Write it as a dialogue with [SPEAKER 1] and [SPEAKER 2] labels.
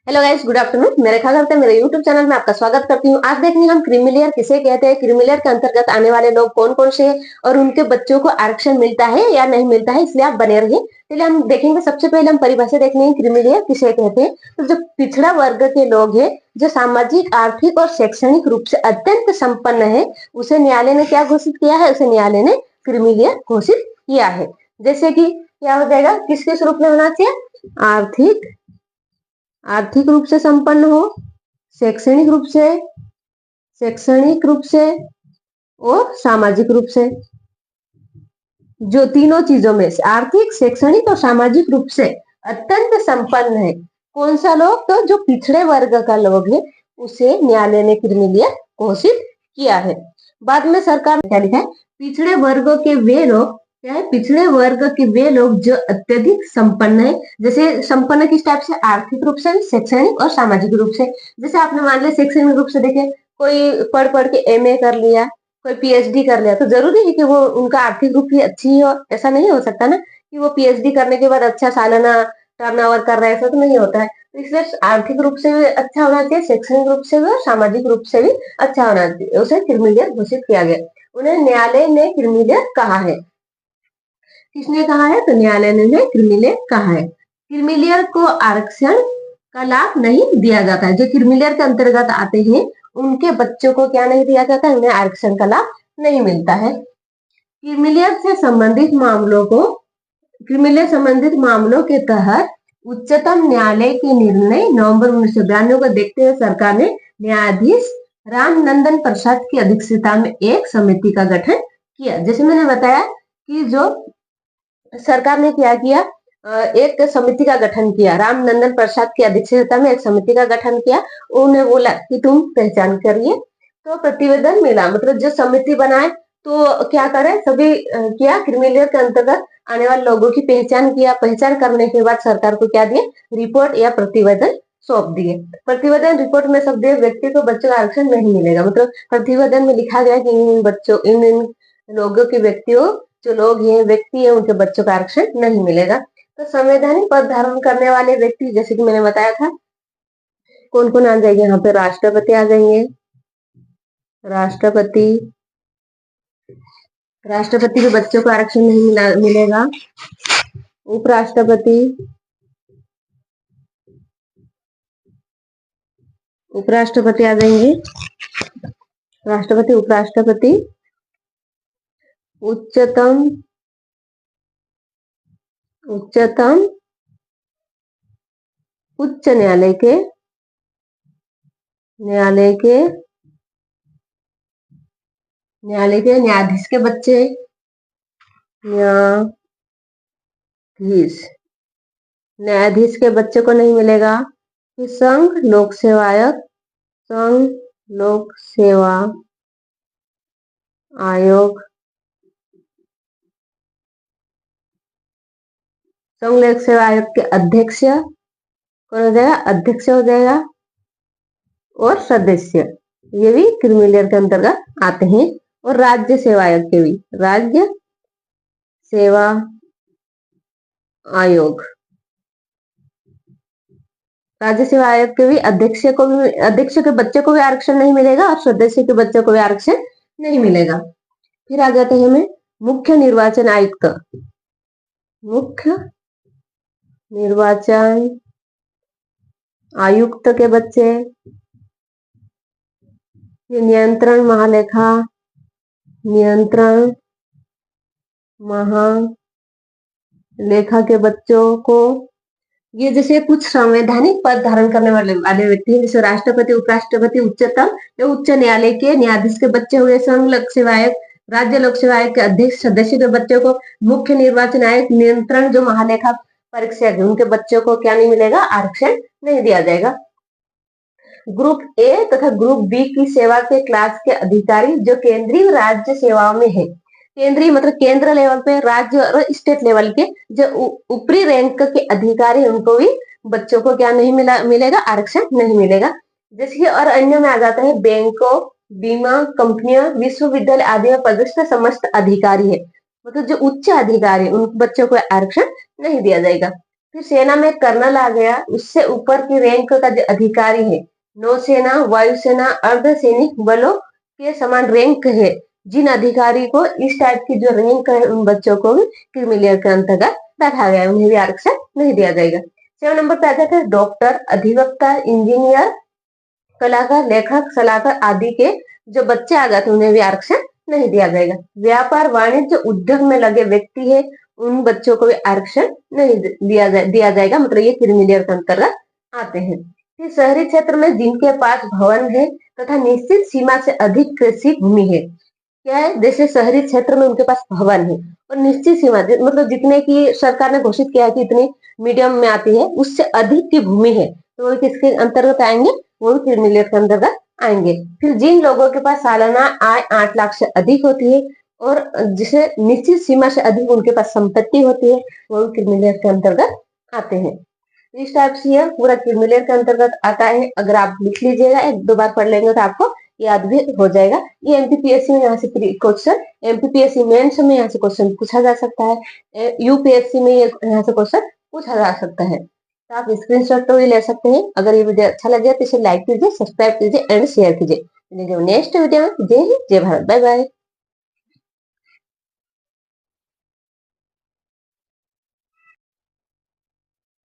[SPEAKER 1] Hello guys, good afternoon. मेरे ख्याल करते हैं मेरे यूट्यूब चैनल में आपका स्वागत करती हूँ। आज देखेंगे हम क्रीमी लेयर किसे कहते हैं, क्रीमी लेयर के अंतर्गत आने वाले लोग कौन कौन से हैं और उनके बच्चों को आरक्षण मिलता है या नहीं मिलता है, इसलिए आप बने रहिए। चलिए हम देखेंगे। सबसे पहले हम परिभाषा देखेंगे क्रीमी लेयर किसे कहते हैं। तो जो पिछड़ा वर्ग के लोग हैं, जो सामाजिक, आर्थिक और शैक्षणिक रूप से अत्यंत संपन्न है, उसे न्यायालय ने क्या घोषित किया है? उसे न्यायालय ने क्रीमी लेयर घोषित किया है। जैसे कि क्या हो जाएगा, किस किस रूप में होना चाहिए? आर्थिक रूप से संपन्न हो, शैक्षणिक रूप से और सामाजिक रूप से। जो तीनों चीजों में से आर्थिक, शैक्षणिक और सामाजिक रूप से अत्यंत संपन्न है, कौन सा लोग? तो जो पिछड़े वर्ग का लोग है, उसे न्यायालय ने क्रीमी लेयर घोषित किया है। बाद में सरकार ने क्या लिखा है? पिछड़े वर्गों के वे लोग, क्या है? पिछड़े वर्ग के वे लोग जो अत्यधिक संपन्न है। जैसे संपन्न किस टाइप से? आर्थिक रूप से, शैक्षणिक और सामाजिक रूप से। जैसे आपने मान लिया शैक्षणिक रूप से देखे, कोई पढ़ पढ़ के एमए कर लिया, कोई पीएचडी कर लिया, तो जरूरी है कि वो उनका आर्थिक रूप ही अच्छी हो? ऐसा नहीं हो सकता ना कि वो पीएचडी करने के बाद अच्छा सालाना टर्नओवर कर रहा है, ऐसा तो नहीं होता है। तो इसलिए आर्थिक रूप से भी अच्छा होना चाहिए, शैक्षणिक रूप से भी और सामाजिक रूप से भी अच्छा होना चाहिए। उसे क्रीमी लेयर घोषित किया गया। उन्हें न्यायालय ने क्रीमी लेयर कहा है। किसने कहा है? तो न्यायालय ने क्रीमी लेयर कहा है। क्रीमी लेयर को आरक्षण का लाभ नहीं दिया जाता है। जो क्रीमी लेयर के अंतर्गत आते हैं, उनके बच्चों को क्या नहीं दिया जाता है? उन्हें आरक्षण का लाभ नहीं मिलता है। क्रीमी लेयर से संबंधित मामलों को, क्रीमी लेयर संबंधित मामलों के तहत उच्चतम न्यायालय के निर्णय नवंबर 1992 को देखते हुए सरकार ने न्यायाधीश रामनंदन प्रसाद की अध्यक्षता में एक समिति का गठन किया। जैसे मैंने बताया कि जो सरकार ने क्या किया, एक समिति का गठन किया। रामनंदन प्रसाद की अध्यक्षता में एक समिति का गठन किया। उन्हें बोला कि तुम पहचान करिए। तो प्रतिवेदन मिला, मतलब जो समिति बनाए तो क्या करे, सभी क्या क्रीमी लेयर के अंतर्गत आने वाले लोगों की पहचान किया। पहचान करने के बाद सरकार को क्या दिए? रिपोर्ट या प्रतिवेदन सौंप दिए। प्रतिवेदन रिपोर्ट में सब दिए, व्यक्ति को बच्चों का आरक्षण नहीं मिलेगा। मतलब प्रतिवेदन में लिखा गया कि इन बच्चों, इन लोगों के, व्यक्तियों, जो लोग ये व्यक्ति है, उनके बच्चों का आरक्षण नहीं मिलेगा। तो संवैधानिक पद धारण करने वाले व्यक्ति, जैसे कि मैंने बताया था, कौन कौन आ जाएंगे यहाँ पे? राष्ट्रपति आ जाएंगे। राष्ट्रपति राष्ट्रपति के बच्चों को आरक्षण नहीं मिलेगा। उपराष्ट्रपति, उपराष्ट्रपति आ जाएंगे। राष्ट्रपति, उपराष्ट्रपति, उच्चतम उच्च न्यायालय के न्यायाधीश के बच्चे, न्यायाधीश के बच्चे को नहीं मिलेगा। फिर संघ लोक सेवा आयोग, संघ लोक सेवा आयोग के अध्यक्ष कौन हो जाएगा? अध्यक्ष हो जाएगा। और सदस्य, ये भी क्रीमी लेयर के अंतर्गत आते हैं। और राज्य सेवा आयोग के भी, राज्य सेवा आयोग, राज्य सेवा आयोग के भी अध्यक्ष के बच्चे को भी आरक्षण नहीं मिलेगा और सदस्य के बच्चे को भी आरक्षण नहीं मिलेगा। फिर आ जाते हैं हमें मुख्य निर्वाचन आयुक्त। मुख्य निर्वाचन आयुक्त के बच्चे, नियंत्रण महालेखा के बच्चों को, ये जैसे कुछ संवैधानिक पद धारण करने वाले व्यक्ति हैं, जैसे राष्ट्रपति, उपराष्ट्रपति, उच्चतम या उच्च न्यायालय के न्यायाधीश के बच्चे हुए, संघ लोक सेवा आयोग, राज्य लोक सेवा आयोग के अध्यक्ष सदस्य के बच्चों को, मुख्य निर्वाचन आयोग, नियंत्रण जो महालेखा परीक्षक है, उनके बच्चों को क्या नहीं मिलेगा? आरक्षण नहीं दिया जाएगा। ग्रुप ए तथा ग्रुप बी की सेवा के क्लास के अधिकारी जो केंद्रीय राज्य सेवाओं में है, केंद्रीय मतलब केंद्र लेवल पे, राज्य और स्टेट लेवल के जो ऊपरी रैंक के अधिकारी, उनको भी बच्चों को क्या नहीं मिलेगा? आरक्षण नहीं मिलेगा। जैसे कि और अन्य में आ जाता है बैंकों, बीमा कंपनियां, विश्वविद्यालय आदि में पदस्थ समस्त अधिकारी है, मतलब जो उच्च अधिकारी, उन बच्चों को आरक्षण नहीं दिया जाएगा। फिर सेना में कर्नल आ गया, उससे ऊपर की रैंक का जो अधिकारी है, नौसेना, वायुसेना, अर्धसैनिक बलों के समान रैंक है, जिन अधिकारी को इस टाइप की जो रैंक है उन बच्चों को भी क्रीमिलियर के अंतर्गत रखा गया है, उन्हें भी आरक्षण नहीं दिया जाएगा। 7 नंबर पे आ जाता है डॉक्टर, अधिवक्ता, इंजीनियर, कलाकार, लेखक, सलाहकार आदि के जो बच्चे आ जाते हैं उन्हें भी आरक्षण नहीं दिया जाएगा। व्यापार, वाणिज्य, उद्योग में लगे व्यक्ति है उन बच्चों को भी आरक्षण नहीं दिया जाएगा, मतलब ये क्रीमिलियर के अंतर्गत आते हैं। फिर शहरी क्षेत्र में जिनके पास भवन है तथा निश्चित सीमा से अधिक कृषि भूमि है, क्या है, जैसे शहरी क्षेत्र में उनके पास भवन है और निश्चित सीमा मतलब जितने की सरकार ने घोषित किया है कि इतनी मीडियम में आती है, उससे अधिक की भूमि है, तो वो किसके अंतर्गत आएंगे, वो भी क्रीमिलियर के अंतर्गत आएंगे। फिर जिन लोगों के पास सालाना आय 8 लाख से अधिक होती है और जिसे निश्चित सीमा से अधिक उनके पास संपत्ति होती है, वो भी क्रीमिलियर के अंतर्गत आते हैं। इस टाइप से यह पूरा क्रीमिलियर के अंतर्गत आता है। अगर आप लिख लीजिएगा, 1-2 बार पढ़ लेंगे तो आपको याद भी हो जाएगा। ये एमपीपीएससी में यहाँ से क्वेश्चन, एमपीपीएससी मेंस में यहाँ से क्वेश्चन पूछा जा सकता है, यूपीएससी में यहाँ से क्वेश्चन पूछा जा सकता है। तो आप स्क्रीनशॉट तो भी ले सकते हैं। अगर ये वीडियो अच्छा लगे तो इसे लाइक कीजिए, सब्सक्राइब कीजिए एंड शेयर कीजिए। नेक्स्ट वीडियो में जय हिंद, जय भारत, बाय बाय।